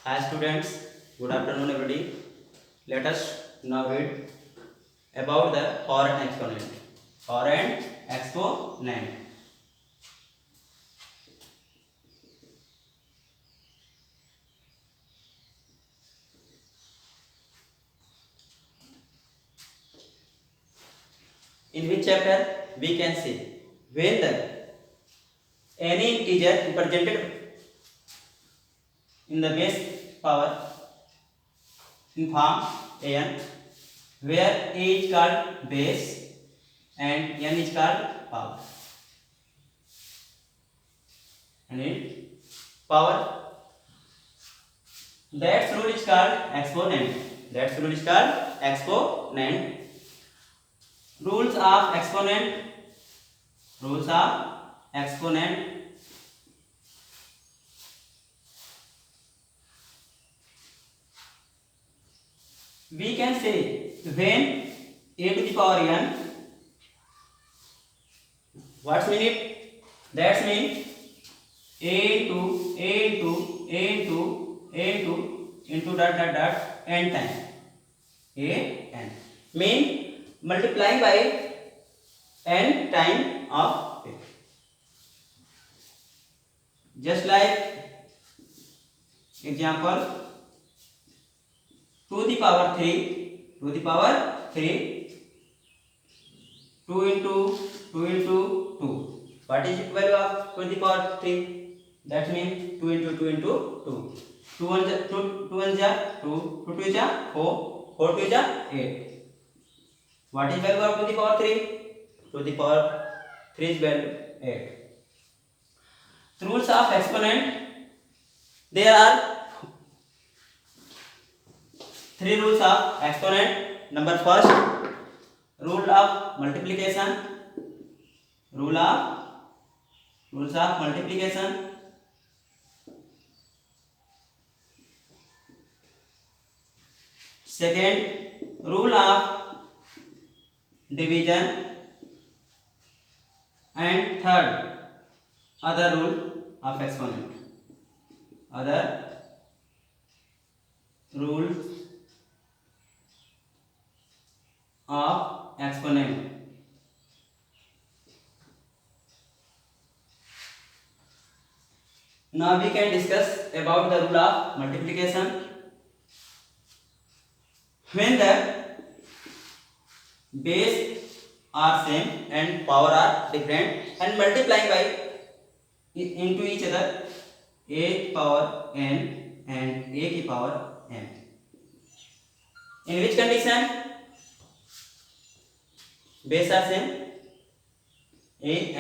Hi students, good afternoon everybody. Let us now read about the foreign exponent. Foreign exponent. In which chapter we can see when the any integer represented in the base power in form n, where a is called base and n is called power. And in power, that rule is called exponent. That rule is called exponent. Rules of exponent. Rules of exponent. We can say when a to the power n, what's mean it? That's mean a into n time. A n mean multiplying by n time of a. Just like example 2 the power 3 2 into 2. What is the value of 2 to the power 3? That means 2 into 2 into 2. 2 1 ja 2 1 ja 2 2 2 ja 4 4 2 ja 8. What is value of 2 to the power 3? 2 to the power 3 is value 8. The rules of exponent, there are three rules of exponent. Number first, rule of multiplication. Rules of multiplication. Second, rule of division. And third, other rule of exponent. Other rules of exponent. Now we can discuss about the rule of multiplication. When the base are same and power are different and multiplying by into each other, a power n and a की power n. In which condition base are same, a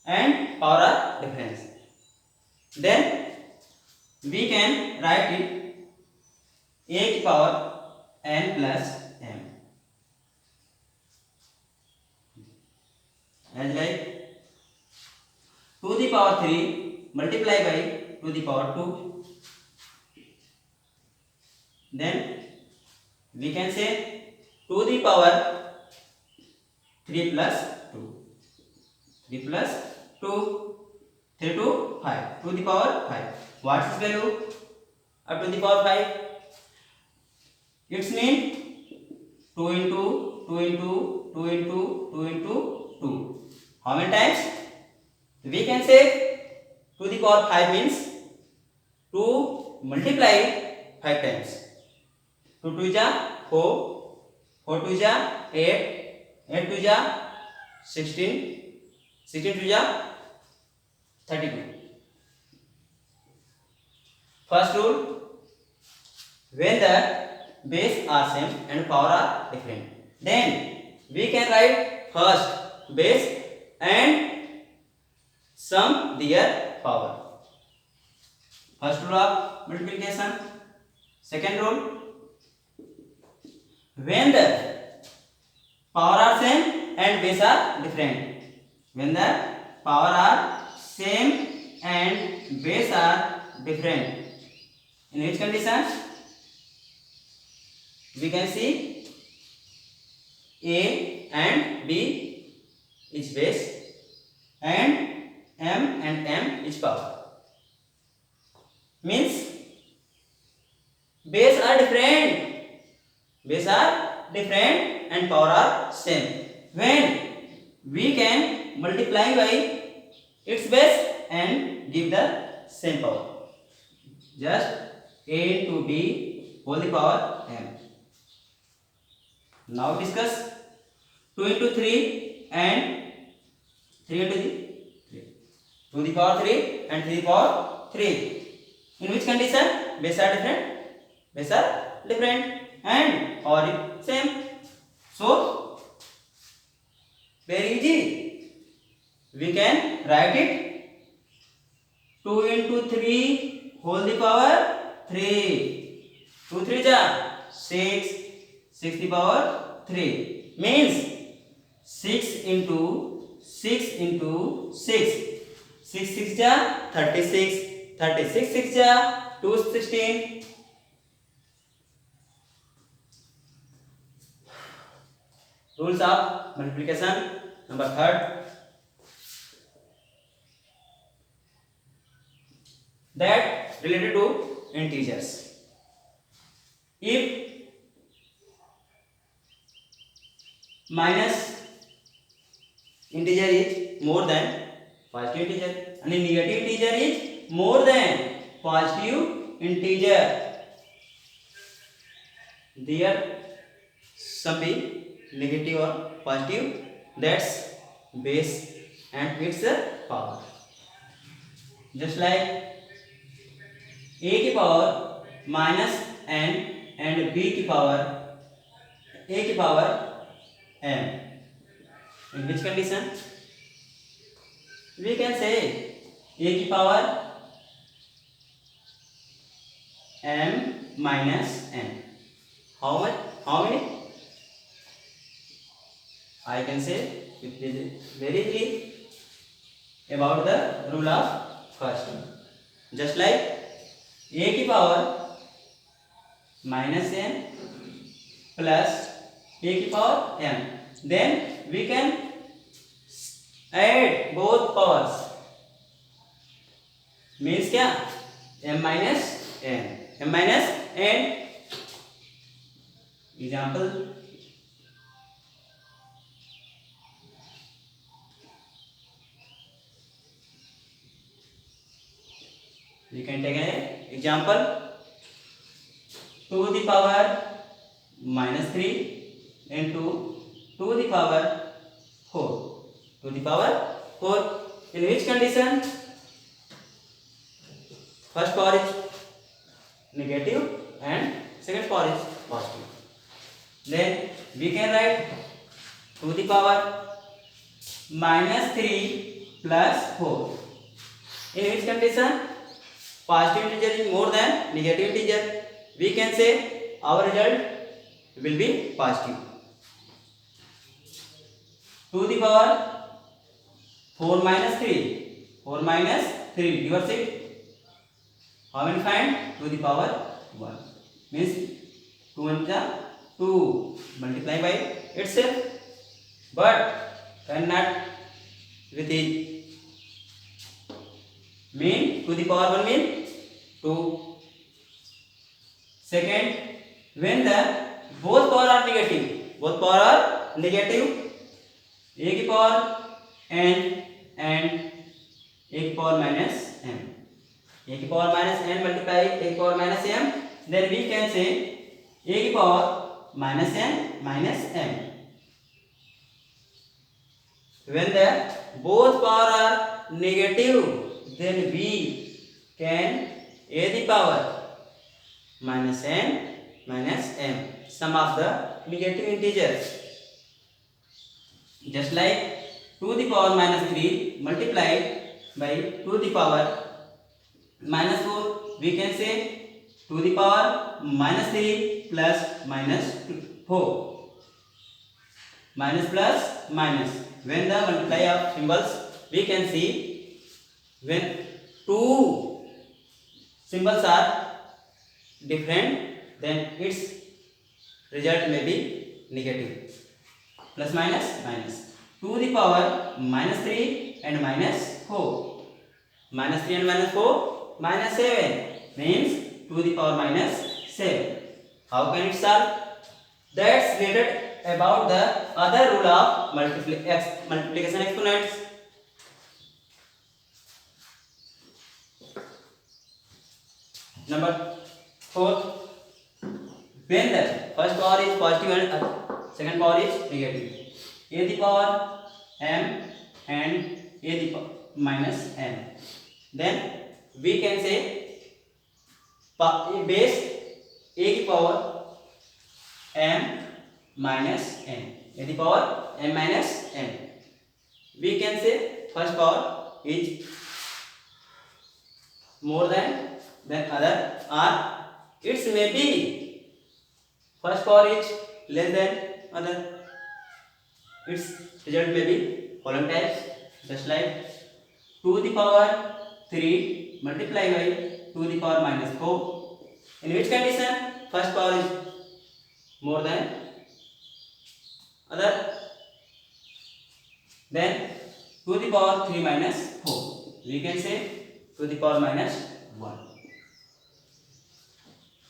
and power are different, then we can write it a की power n plus m, as like 2 to the power 3 multiply by 2 to the power 2, then we can say 2 to the power 3 plus 2, 3 plus 2, 3 to 5, 2 to the power 5. What is value of 2 to the power 5? It's mean 2 into 2 into 2 into 2 into 2. How many times? We can say 2 to the power 5 means 2 multiply 5 times. 2 2 ja 4, 4 2 ja 8, 8 2 ja 16, 16 2 ja 32. First rule, when the base are same and power are different, then we can write first base and sum their power. First rule of multiplication. Second rule, when the power are same and base are different. When the power are same and base are different, in which condition we can see a and b is base and m is power. means base are different. Base are different and power are same. When we can multiply by its base and give the same power. Just a into b whole the power m. Now discuss 2 into 3 and 3 into the 3. 2 the power 3 and 3 the power 3. In which condition? Base are different. Base are different and power is same. So very easy. We can write it 2 into 3 whole the power 3. 2 3 ja 6. 6 the power 3 means 6 into 6 into 6. 6 6 ja 36. 36 6 ja 216. Rules of multiplication. Number third, that related to integers. If minus integer is more than positive integer and negative integer is more than positive integer, there some be negative or positive, that's base and its power. Just like a की power minus n and b की power a की power m. In which condition? We can say a की power m minus n. How much? How many? I can say very easily about the rule of first one. Just like a की power minus n plus a की power m. Then we can add both powers. Means क्या? m minus n. m minus n. Example. We can take an example. 2 to the power minus 3 into 2 to the power 4. 2 to the power 4. In which condition? First power is negative and second power is positive. Then we can write 2 to the power minus 3 plus 4. In which condition? Positive integer is more than negative integer. We can say our result will be positive. 2 to the power 4 minus 3. 4 minus 3. Reverse it. How many find? 2 to the power 1. Means 2 and 2. Multiply by itself. But cannot with it. Mean 2 to the power 1 mean 2. Second, when the both power are negative, a की power n and a की power minus m. a की power minus n multiply a की power minus m, then we can say a की power minus n minus m. When the both power are negative, then we can a the power minus n minus m, sum of the negative integers. Just like 2 to the power minus 3 multiplied by 2 to the power minus 4, we can say 2 to the power minus 3 plus minus 4. Minus plus minus. When the multiply of symbols, we can see when two symbols are different, then its result may be negative. Plus minus minus. 2 to the power minus 3 and minus 4. Minus 3 and minus 4 minus 7. means 2 the power minus 7. How can it solve? That's related about the other rule of multiplication exponents. Number 4. When the first power is positive and second power is negative, a the power m and a the power minus m, then we can say base a the power m minus n, a the power m minus n. We can say first power is more than other, or it's maybe first power is less than other. Its result may be following types, just like 2 the power 3 multiplied by 2 the power minus 4. In which condition first power is more than other? Then 2 the power 3 minus 4. We can say 2 the power minus 1.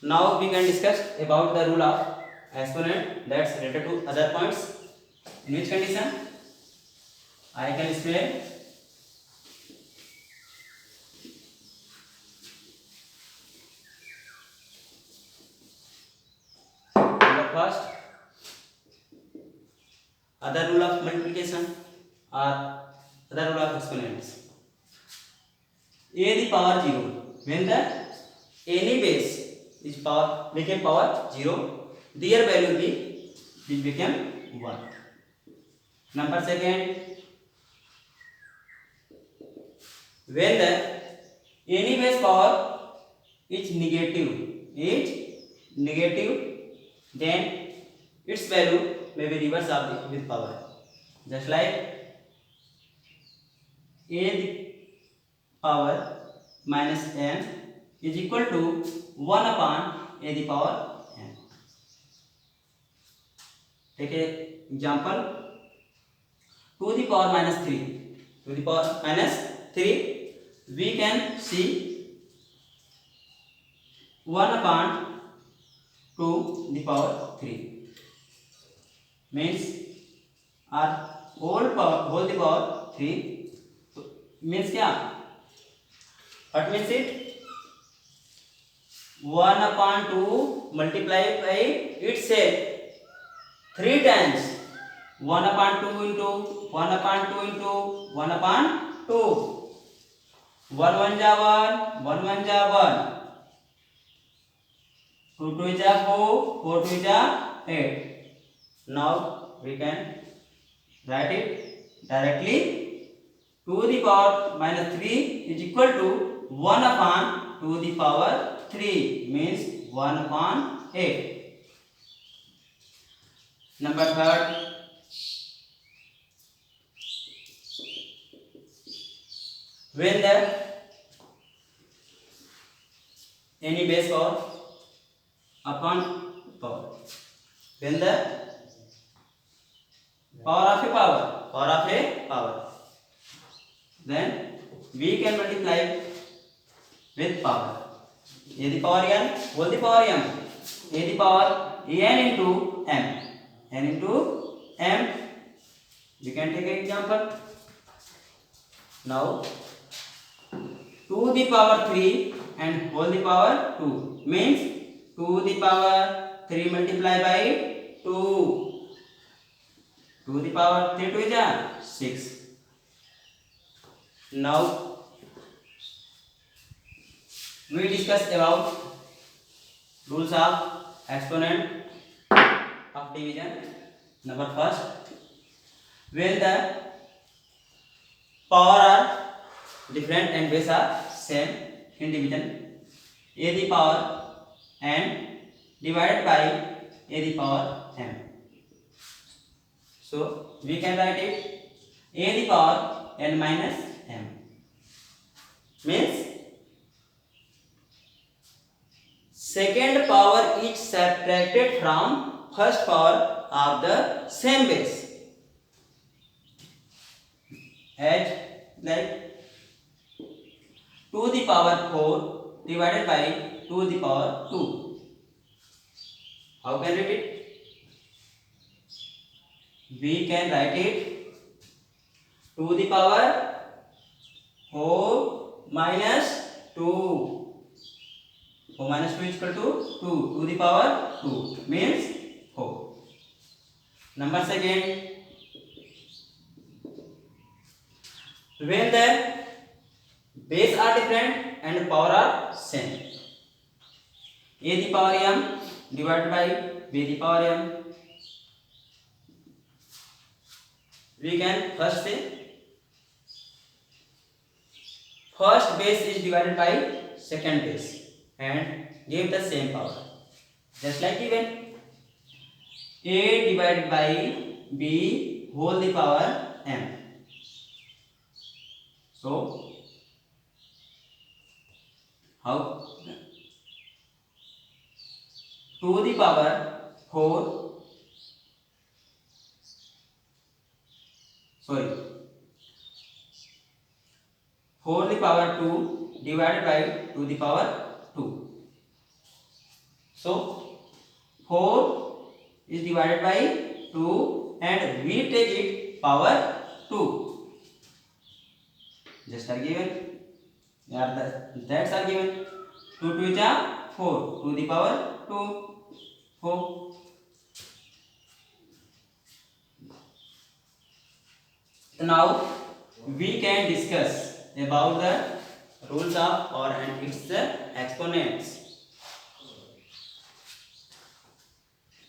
Now we can discuss about the rule of exponent that's related to other points. In which condition I can explain. Number first, other rule of multiplication or other rule of exponents. A the power 0, when the any base is power became power 0, their value will become 1. Number second, when the any base power is negative, then its value may be reverse of the with power. Just like a the power minus n is equal to 1 upon a the power n. Take an example. 2 the power minus 3. 2 the power minus 3. We can see 1 upon 2 the power 3. Means our whole the power 3. Means क्या? What means it? 1 upon 2 multiplied by itself 3 times. 1 upon 2 into 1 upon 2 into 1 upon 2. 1 1 ja 1, 1 1 ja 1. 2 2 ja 4, 4 2 ja 8. Now we can write it directly. 2 the power minus 3 is equal to 1 upon 2 the power 3, means 1 upon 8. Number third, when the any base power upon power, when the power of a power, then we can multiply with power. A the power n, whole the power m, a the power n into m, n into m. We can take an example. Now 2 the power 3 and whole the power 2, means 2 the power 3 multiplied by 2. 2 the power 3 2 is 6. Now we discuss about rules of exponent of division. Number first, when the power are different and base are same in division, a the power n divided by a the power m. So we can write it a the power n minus m, means second power is subtracted from first power of the same base. As like 2 the power 4 divided by 2 to the power 2. How can we write it? We can write it 2 to the power 4 minus 2. 4 minus 2 is equal to 2 to the power 2 means 4. Number second, when the base are different and power are same, a the power m divided by b the power m, we can first say first base is divided by second base and give the same power, just like given a divided by b whole the power m. So how 2 to the power 4 4 to the power 2 divided by 2 to the power 2. So 4 is divided by 2 and we take it power 2, just are given. That's are given. 2 2 is 4 to the power 2 4. Now we can discuss about the rules of power and its exponents.